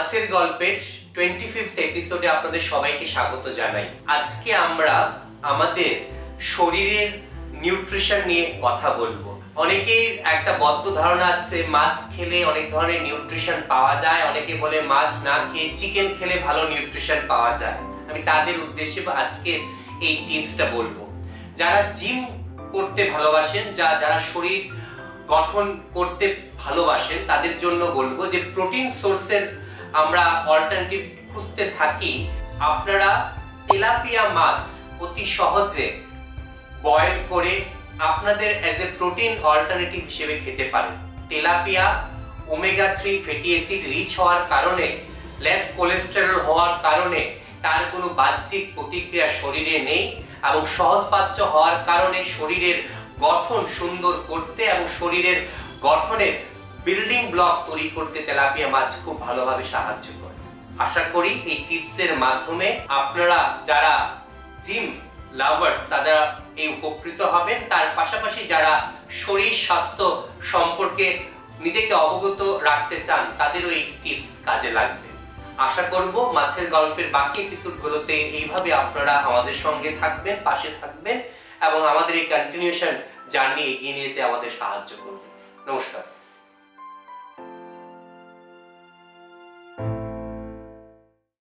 মাছের গল্পের 25th এপিসোডে আপনাদের সবাইকে স্বাগত জানাই। আজকে আমরা আমাদের শরীরের নিউট্রিশন নিয়ে কথা বলবো। অনেকের একটা বদ্ধ ধারণা আছে মাছ খেলে অনেক ধরনের নিউট্রিশন পাওয়া যায়, অনেকে বলে মাছ না খেয়ে চিকেন খেলে ভালো নিউট্রিশন পাওয়া যায়। আমি তাদের উদ্দেশ্যে আজকে এই টিপসটা বলবো। যারা জিম করতে ভালোবাসেন, যারা শরীর গঠন করতে ভালোবাসেন, তাদের জন্য বলবো যে প্রোটিন সোর্সের আমরা অল্টারনেটিভ খুঁজতে থাকি। আপনারা তেলাপিয়া মাছ অতি সহজে বয়েল করে আপনাদের অ্যাজ এ প্রোটিন অল্টারনেটিভ হিসেবে খেতে পারেন। Tilapia omega 3 fatty acid rich হওয়ার কারণে, লেস কোলেস্টেরল হওয়ার কারণে তার কোনো বাহ্যিক প্রতিক্রিয়া শরীরে নেই এবং সহজপাচ্য হওয়ার কারণে শরীরের গঠন সুন্দর করতে এবং শরীরের গঠনের বিল্ডিং ব্লক তৈরি করতে তেলাপিয়া মাছ খুব ভালোভাবে সাহায্য করে। আশা করি এই টিপসের মাধ্যমে আপনারা যারা জিম লাভার্স তারা এই উপকৃত হবেন। তার পাশাপাশি যারা শরীর স্বাস্থ্য সম্পর্কে নিজেকে অবগত রাখতে চান তাদেরও এই টিপস কাজে লাগবে। আশা করব মাছের গল্পের বাকি এপিসোডগুলোতে এইভাবে আপনারা আমাদের সঙ্গে থাকবেন, পাশে থাকবেন এবং আমাদের এই কন্টিনিউশন জার্নি এগিয়ে নিতে আমাদের সাহায্য করবেন। নমস্কার।